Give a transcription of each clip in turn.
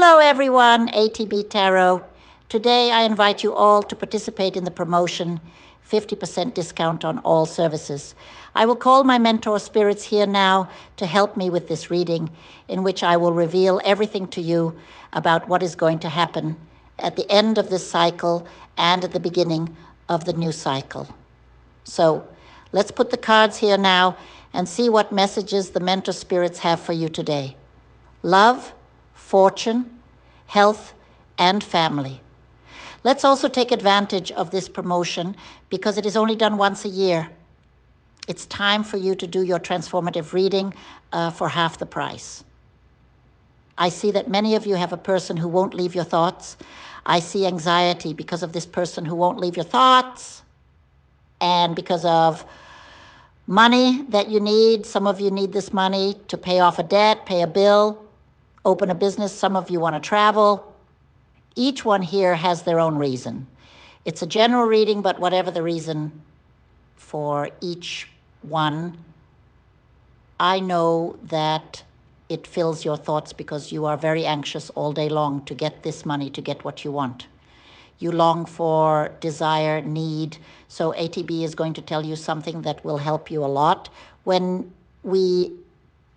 Hello everyone, ATB Tarot. Today I invite you all to participate in the promotion, 50% discount on all services. I will call my mentor spirits here now to help me with this reading, in which I will reveal everything to you about what is going to happen at the end of this cycle and at the beginning of the new cycle. So let's put the cards here now and see what messages the mentor spirits have for you today. Love, fortune, health, and family. Let's also take advantage of this promotion because it is only done once a year. It's time for you to do your transformative reading for half the price. I see that many of you have a person who won't leave your thoughts. I see anxiety because of this person who won't leave your thoughts, and because of money that you need. Some of you need this money to pay off a debt, pay a bill, open a business. Some of you want to travel. Each one here has their own reason. It's a general reading, but whatever the reason for each one, I know that it fills your thoughts because you are very anxious all day long to get this money, to get what you want. You long for, desire, need. So ATB is going to tell you something that will help you a lot. When we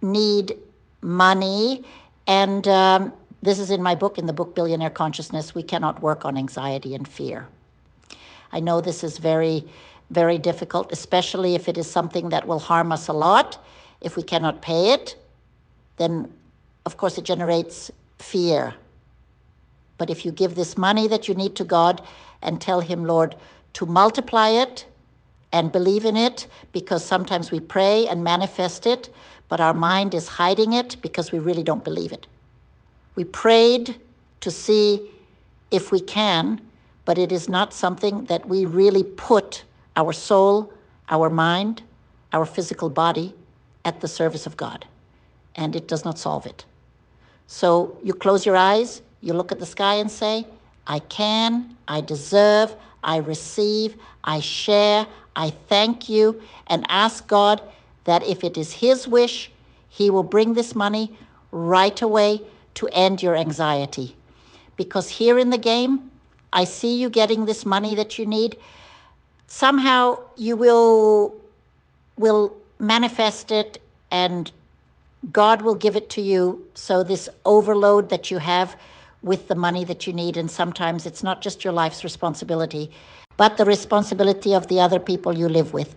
need money, and this is in my book, in the book Billionaire Consciousness, we cannot work on anxiety and fear. I know this is very, very difficult, especially if it is something that will harm us a lot. If we cannot pay it, then of course it generates fear. But if you give this money that you need to God and tell him, Lord, to multiply it and believe in it, because sometimes we pray and manifest it, but our mind is hiding it because we really don't believe it. We prayed to see if we can, but it is not something that we really put our soul, our mind, our physical body at the service of God. And it does not solve it. So you close your eyes, you look at the sky and say, I can, I deserve, I receive, I share, I thank you, and ask God that if it is his wish, he will bring this money right away to end your anxiety. Because here in the game, I see you getting this money that you need. Somehow you will manifest it, and God will give it to you. So this overload that you have with the money that you need, and sometimes it's not just your life's responsibility, but the responsibility of the other people you live with.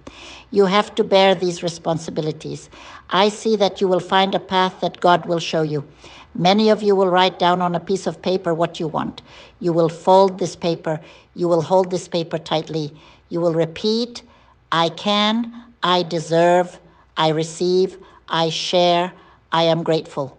You have to bear these responsibilities. I see that you will find a path that God will show you. Many of you will write down on a piece of paper what you want. You will fold this paper. You will hold this paper tightly. You will repeat, I can, I deserve, I receive, I share, I am grateful.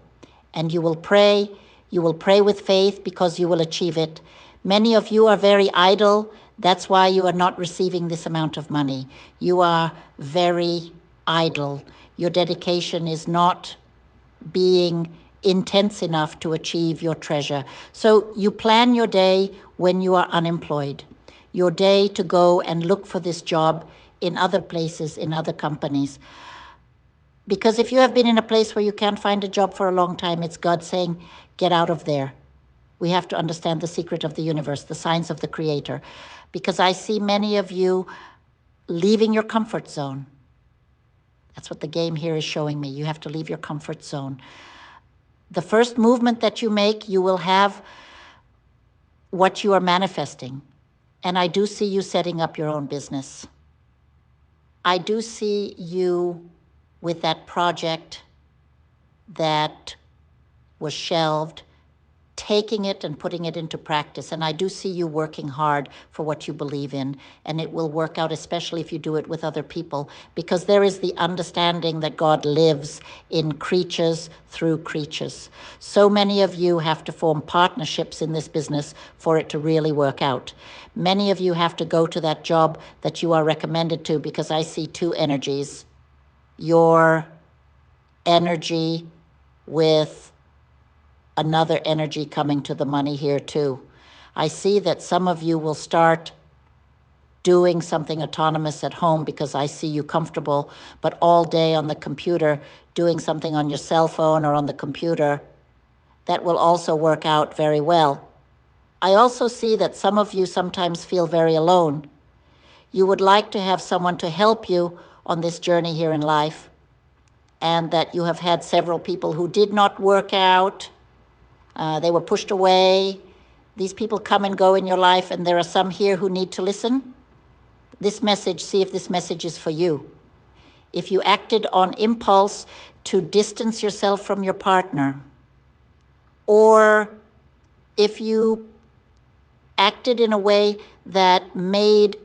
And you will pray. You will pray with faith because you will achieve it. Many of you are very idle. That's why you are not receiving this amount of money. You are very idle. Your dedication is not being intense enough to achieve your treasure. So you plan your day when you are unemployed. Your day to go and look for this job in other places, in other companies. Because if you have been in a place where you can't find a job for a long time, it's God saying, get out of there. We have to understand the secret of the universe, the signs of the Creator. Because I see many of you leaving your comfort zone. That's what the game here is showing me. You have to leave your comfort zone. The first movement that you make, you will have what you are manifesting. And I do see you setting up your own business. I do see you with that project that was shelved, taking it and putting it into practice. And I do see you working hard for what you believe in, and it will work out, especially if you do it with other people, because there is the understanding that God lives in creatures through creatures. So many of you have to form partnerships in this business for it to really work out. Many of you have to go to that job that you are recommended to, because I see two energies. Your energy with another energy coming to the money here too. I see that some of you will start doing something autonomous at home because I see you comfortable, but all day on the computer, doing something on your cell phone or on the computer, that will also work out very well. I also see that some of you sometimes feel very alone. You would like to have someone to help you on this journey here in life, and that you have had several people who did not work out. They were pushed away. These people come and go in your life, and there are some here who need to listen. This message, see if this message is for you. If you acted on impulse to distance yourself from your partner, or if you acted in a way that made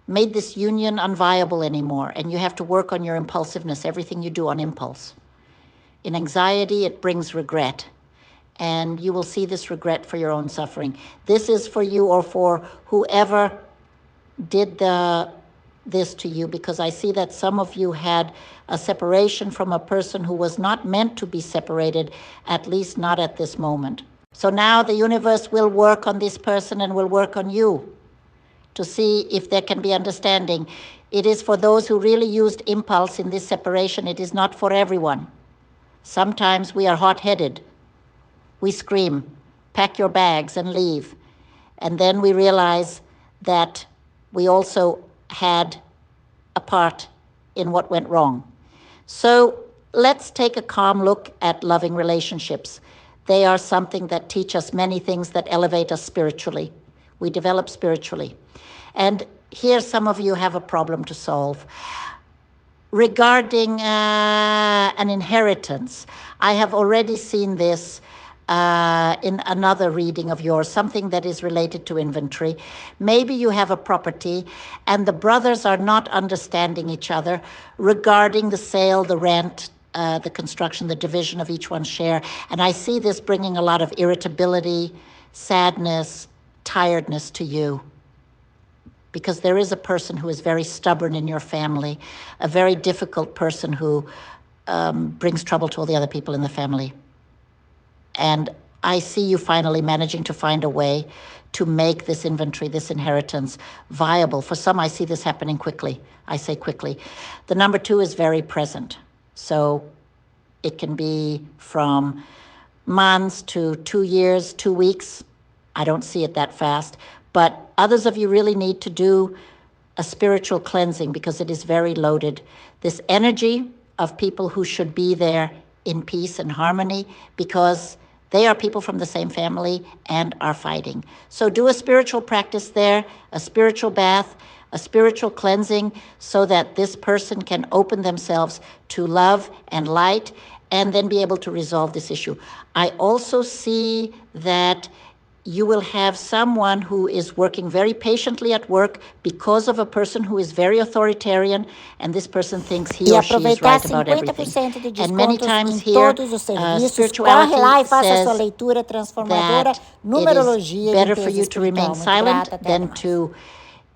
this union unviable anymore, and you have to work on your impulsiveness, everything you do on impulse. In anxiety, it brings regret, and you will see this regret for your own suffering. This is for you or for whoever did this to you, because I see that some of you had a separation from a person who was not meant to be separated, at least not at this moment. So now the universe will work on this person and will work on you to see if there can be understanding. It is for those who really used impulse in this separation. It is not for everyone. Sometimes we are hot-headed. We scream, pack your bags and leave. And then we realize that we also had a part in what went wrong. So let's take a calm look at loving relationships. They are something that teach us many things that elevate us spiritually. We develop spiritually. And here some of you have a problem to solve. Regarding an inheritance, I have already seen this in another reading of yours, something that is related to inventory. Maybe you have a property and the brothers are not understanding each other regarding the sale, the rent, the construction, the division of each one's share. And I see this bringing a lot of irritability, sadness, tiredness to you. Because there is a person who is very stubborn in your family, a very difficult person who brings trouble to all the other people in the family. And I see you finally managing to find a way to make this inventory, this inheritance, viable. For some, I see this happening quickly. I say quickly. The number 2 is very present. So it can be from months to 2 years, 2 weeks. I don't see it that fast. But others of you really need to do a spiritual cleansing because it is very loaded. This energy of people who should be there in peace and harmony because they are people from the same family and are fighting. So do a spiritual practice there, a spiritual bath, a spiritual cleansing, so that this person can open themselves to love and light and then be able to resolve this issue. I also see that you will have someone who is working very patiently at work because of a person who is very authoritarian, and this person thinks he or she is right about everything. And many times here, spirituality says that it is better for you to remain silent than to...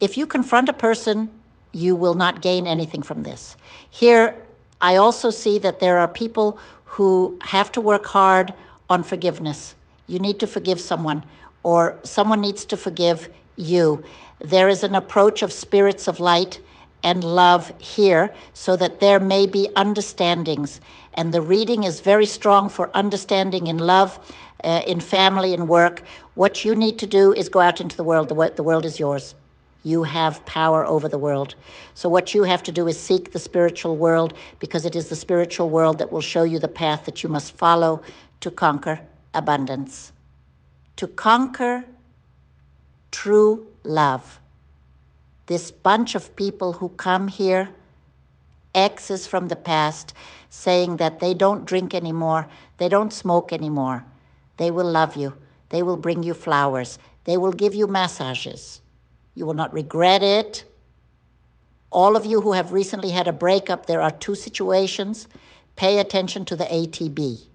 If you confront a person, you will not gain anything from this. Here, I also see that there are people who have to work hard on forgiveness. You need to forgive someone, or someone needs to forgive you. There is an approach of spirits of light and love here, so that there may be understandings. And the reading is very strong for understanding in love, in family, in work. What you need to do is go out into the world. The world is yours. You have power over the world. So what you have to do is seek the spiritual world, because it is the spiritual world that will show you the path that you must follow to conquer abundance, to conquer true love. This bunch of people who come here, exes from the past, saying that they don't drink anymore, they don't smoke anymore. They will love you. They will bring you flowers. They will give you massages. You will not regret it. All of you who have recently had a breakup, there are 2 situations. Pay attention to the ATB.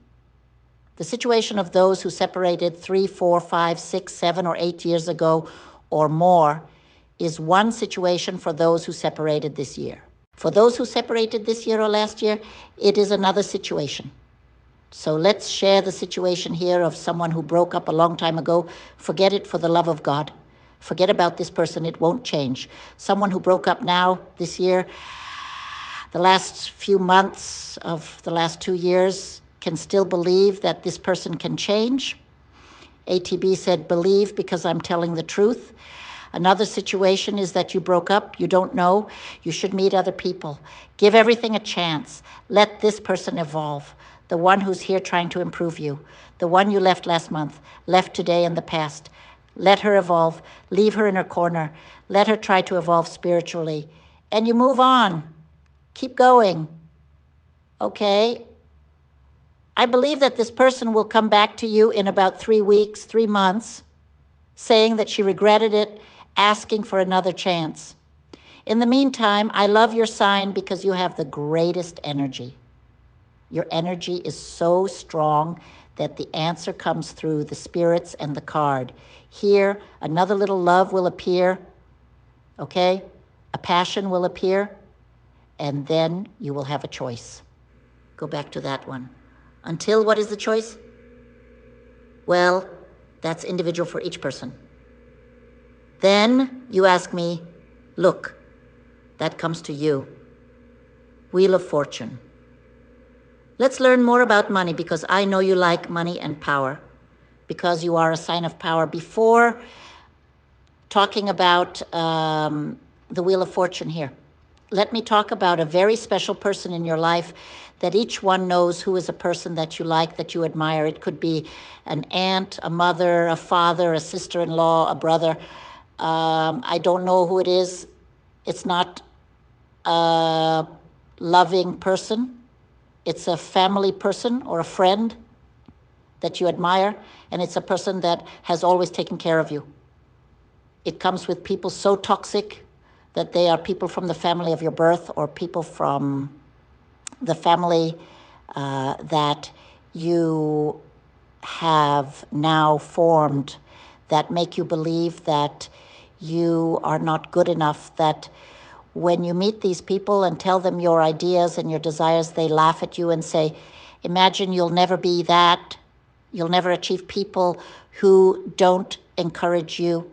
The situation of those who separated 3, 4, 5, 6, 7, or 8 years ago or more is one situation for those who separated this year. For those who separated this year or last year, it is another situation. So let's share the situation here of someone who broke up a long time ago. Forget it for the love of God. Forget about this person, it won't change. Someone who broke up now this year, the last few months of the last 2 years, can still believe that this person can change. ATB said, believe because I'm telling the truth. Another situation is that you broke up, you don't know, you should meet other people. Give everything a chance. Let this person evolve. The one who's here trying to improve you. The one you left last month, left today in the past. Let her evolve. Leave her in her corner. Let her try to evolve spiritually. And you move on. Keep going. Okay? I believe that this person will come back to you in about 3 weeks, 3 months, saying that she regretted it, asking for another chance. In the meantime, I love your sign because you have the greatest energy. Your energy is so strong that the answer comes through the spirits and the card. Here, another little love will appear, okay? A passion will appear, and then you will have a choice. Go back to that one. Until what is the choice? Well, that's individual for each person. Then you ask me, look, that comes to you. Wheel of Fortune. Let's learn more about money because I know you like money and power because you are a sign of power. Before talking about the Wheel of Fortune here, let me talk about a very special person in your life that each one knows who is a person that you like, that you admire. It could be an aunt, a mother, a father, a sister-in-law, a brother. I don't know who it is. It's not a loving person. It's a family person or a friend that you admire, and it's a person that has always taken care of you. It comes with people so toxic that they are people from the family of your birth or people from the family that you have now formed that make you believe that you are not good enough, that when you meet these people and tell them your ideas and your desires, they laugh at you and say, imagine you'll never be that, you'll never achieve. People who don't encourage you.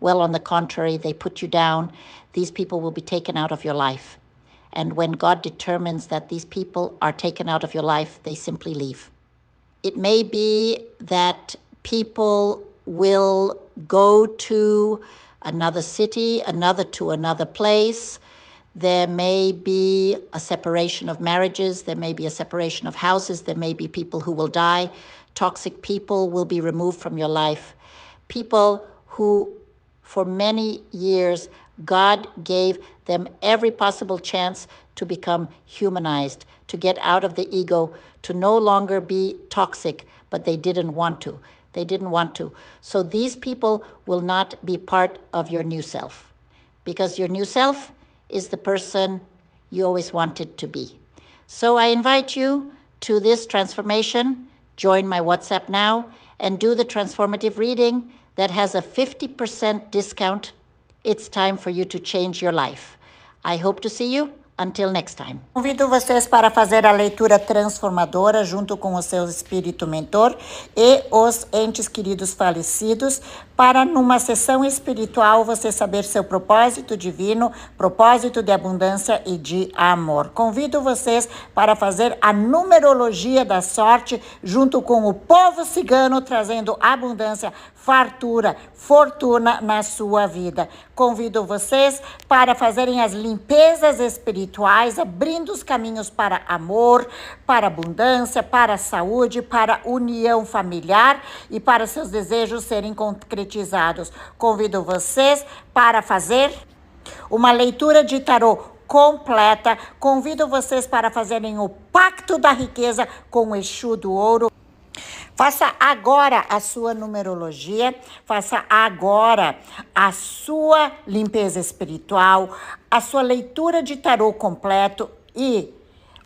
Well, on the contrary, they put you down. These people will be taken out of your life. And when God determines that these people are taken out of your life, they simply leave. It may be that people will go to another city, to another place. There may be a separation of marriages. There may be a separation of houses. There may be people who will die. Toxic people will be removed from your life. People who, for many years, God gave them every possible chance to become humanized, to get out of the ego, to no longer be toxic, but they didn't want to. They didn't want to. So these people will not be part of your new self, because your new self is the person you always wanted to be. So I invite you to this transformation. Join my WhatsApp now and do the transformative reading that has a 50% discount. It's time for you to change your life. I hope to see you. Until next time. Convido vocês para fazer a leitura transformadora junto com o seu espírito mentor e os entes queridos falecidos, para numa sessão espiritual você saber seu propósito divino, propósito de abundância e de amor. Convido vocês para fazer a numerologia da sorte junto com o povo cigano, trazendo abundância, fartura, fortuna na sua vida. Convido vocês para fazerem as limpezas espirituais, abrindo os caminhos para amor, para abundância, para saúde, para união familiar e para seus desejos serem concretizados. Convido vocês para fazer uma leitura de tarô completa. Convido vocês para fazerem o pacto da riqueza com o Exu do Ouro. Faça agora a sua numerologia, faça agora a sua limpeza espiritual, a sua leitura de tarô completo e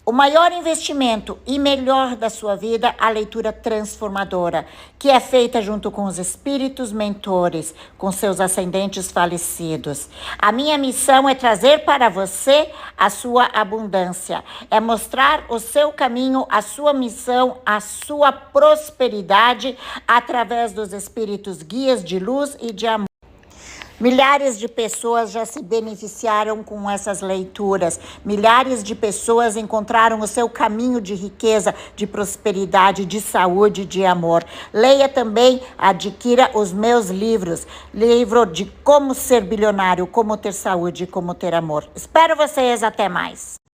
o maior investimento e melhor da sua vida, a leitura transformadora, que é feita junto com os espíritos mentores, com seus ascendentes falecidos. A minha missão é trazer para você a sua abundância, é mostrar o seu caminho, a sua missão, a sua prosperidade através dos espíritos guias de luz e de amor. Milhares de pessoas já se beneficiaram com essas leituras. Milhares de pessoas encontraram o seu caminho de riqueza, de prosperidade, de saúde, de amor. Leia também, adquira os meus livros. Livro de como ser bilionário, como ter saúde, como ter amor. Espero vocês, até mais.